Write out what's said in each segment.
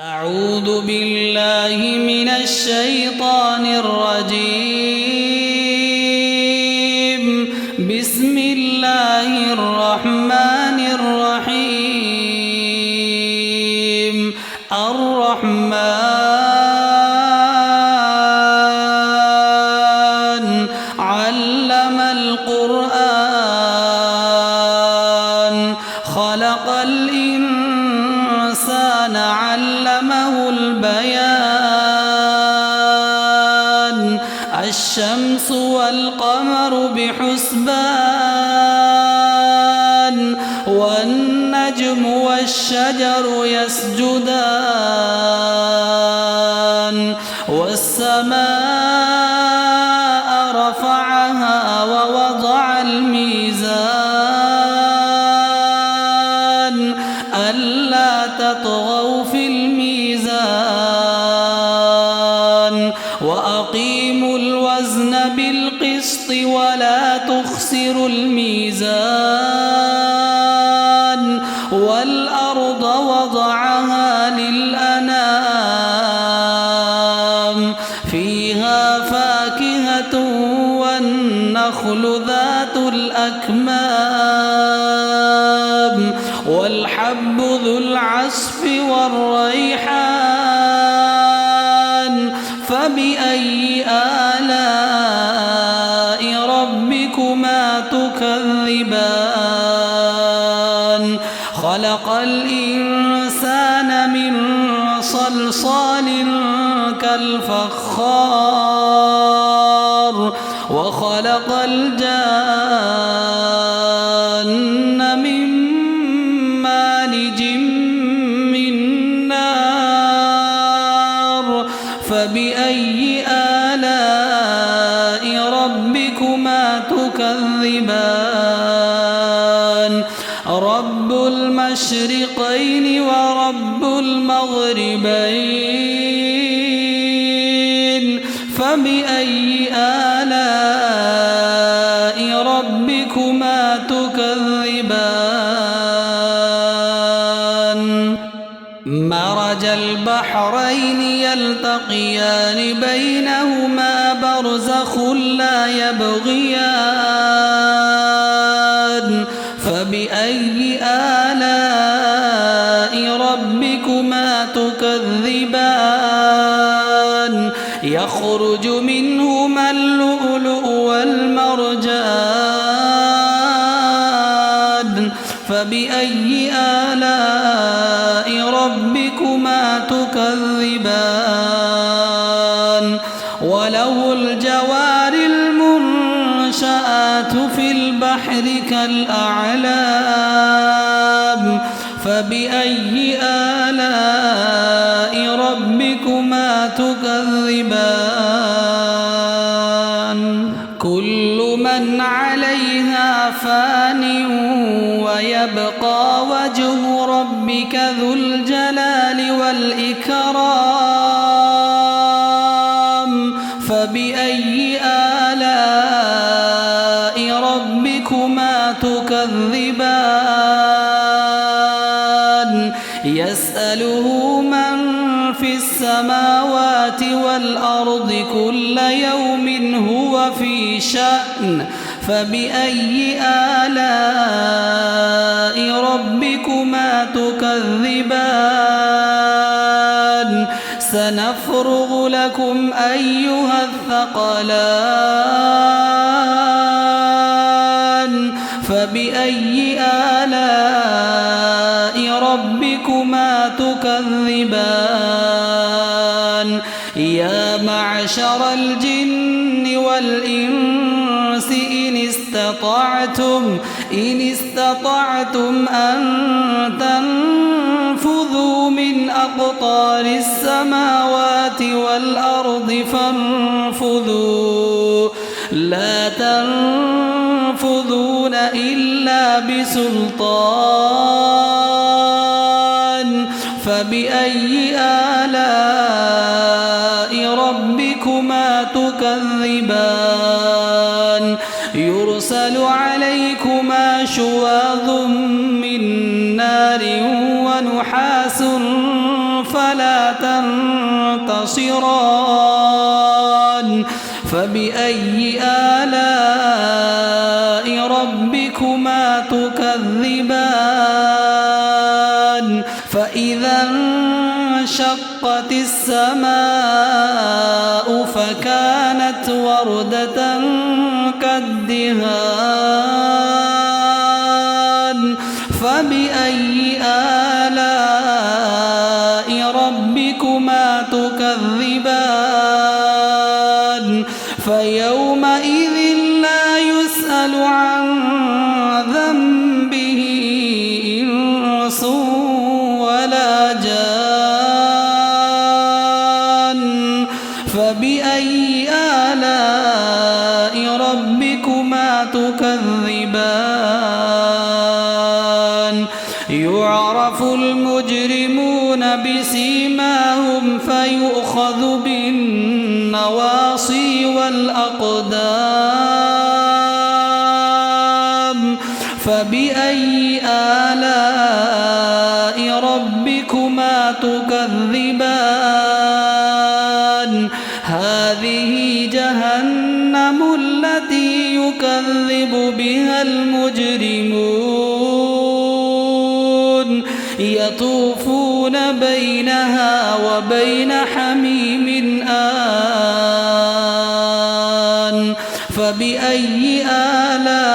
أعوذ بالله من الشيطان الرجيم. بسم الله الرحمن الرحيم. الرحمن علم القرآن خلق الإنسان علمه البيان. الشمس والقمر بحسبان والنجم والشجر يسجدان. والسماء رفعها ووضع الميزان ألا تطغوا في الميزان وأقيموا الوزن بالقسط ولا تخسروا الميزان. والأرض وضعها للأنام فيها فاكهة والنخل ذات الأكمام والحب ذو العصف والريحان. فبأي آلاء ربكما تكذبان؟ خلق الإنسان من صلصال كالفخار وخلق الجان من مارج من نار. فبأي آلاء ربكما تكذبان؟ رب المشرقين ورب المغربين. فبأي آلاء ربكما تكذبان؟ مرج البحرين يلتقيان بينهما برزخ لا يبغيان. فبأي آلاء ربكما تكذبان؟ يخرج منهما اللؤلؤ والمرجان. فبأي آلاء ربكما تكذبان؟ وله الجوار المنشآت في البحر كالأعلام. فبأي آلاء ربكما تكذبان؟ كل من عليها فان ويبقى وجه ربك ذو الجلال والإكرام. فبأي آلاء ربكما تكذبان؟ يسأله من في السماوات والأرض كل يوم هو في شأن. فبأي آلاء ربكما تكذبان؟ سنفرغ لكم أيها الثقلان. فبأي آلاء ربكما تكذبان؟ يا معشر الجن والإنس إن استطعتم أن تنفذوا من أقطار السماوات والأرض فانفذوا لا تنفذون إلا بسلطان. فبأي آلاء ربكما تكذبان؟ يرسل عليكما شواظ من نار ونحاس ولا تنتصران فبأي آلاء ربكما تكذبان فإذا انشقت السماء فكانت وردة كالدهان فبأي آلاء ربكما تكذبان فيومئذ لا يسأل عن ذنبه إنس ولا جان فبأي آلاء ربكما تكذبان يعرف المجرمون بسيماهم فيؤخذ بالنواصي والأقدام فبأي آلاء ربكما تكذبان هذه جهنم التي يكذب بها المجرمون يطوفون بينها وبين حميم آن فبأي آلاء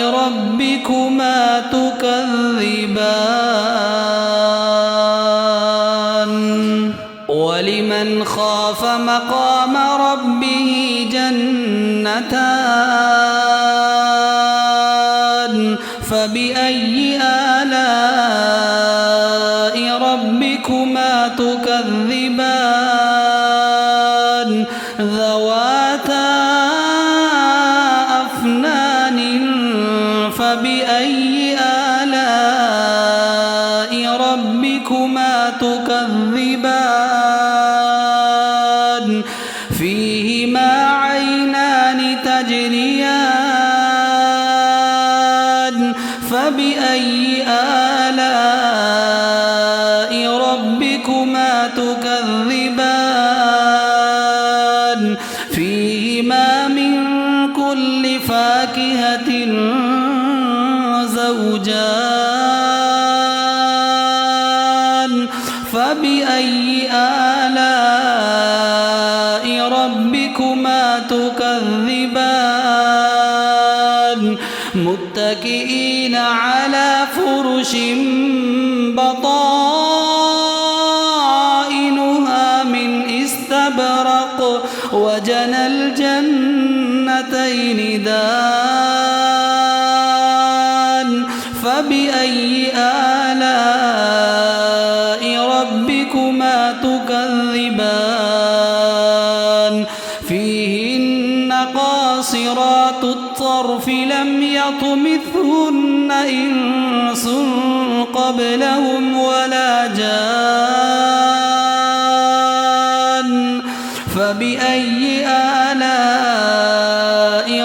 ربكما تكذبان ولمن خاف مقام ربه جنتان فبأي آلاء ربكما تكذبان ذواتا أفنان فبأي آلاء ربكما تكذبان فيهما عينان تجريان فبأي آلاء ربكما تكذبان فيهما من كل فاكهة زوجان فبأي آلاء ربكما تكذبان متكئين على فرش بطائنها من استبرق وجنى الجنتين دان فبأي آلاء ربكما تكذبان فيهن قاصرات الطرف لم يطمثهن إنس قبلهم ولا جان فبأي آلاء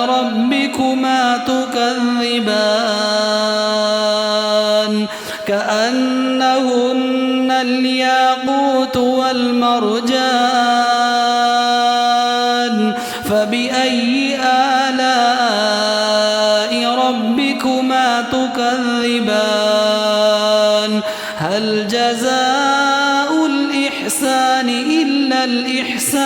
ربكما تكذبان كأنهن الياقوت والمرجان فبأي آلاء ربكما تكذبان هل جزاء الإحسان إلا الإحسان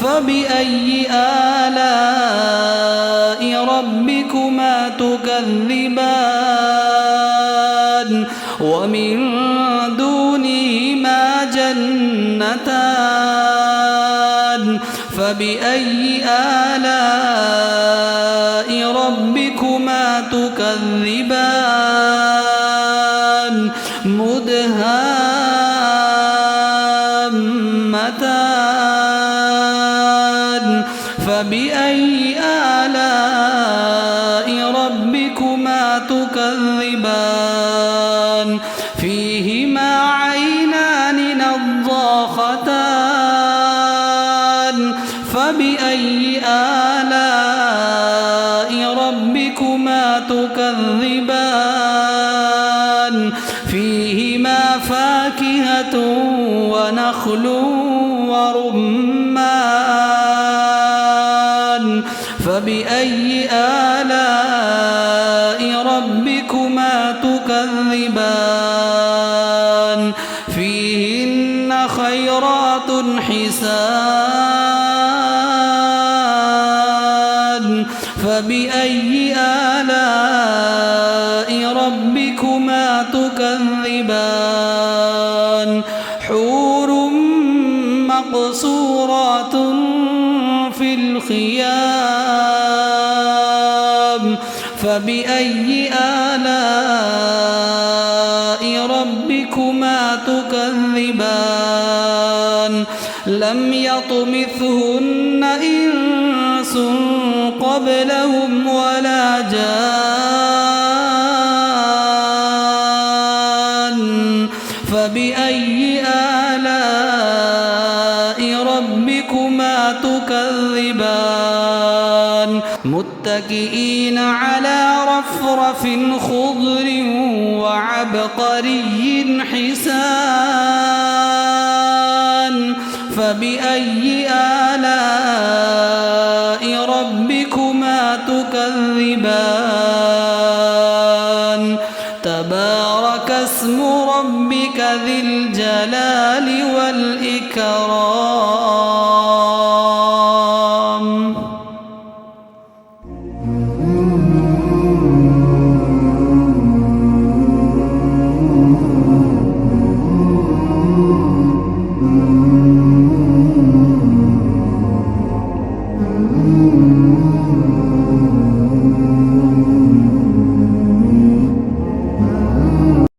فبأي آلاء ربكما تكذبان ومن دونهما جنتان فبأي آلاء ربكما تكذبان مدهامتان فبأي آلاء ربكما تكذبان فيهما عينان نضاختان فبأي آلاء ربكما تكذبان فيهما فاكهة ونخل ورمان فبأي آلاء ربكما تكذبان فيهن خيرات حسان فبأي آلاء ربكما تكذبان حور مقصورات في الخيام فبأي آلاء ربكما تكذبان لم يطمثهن إنس قبلهم ولا جان فبأي آلاء ربكما تكذبان متكئين على رفرف خضر وعبقري حسان فبأي آلاء ربكما تكذبان تبارك اسم ربك ذي الجلال والإكرام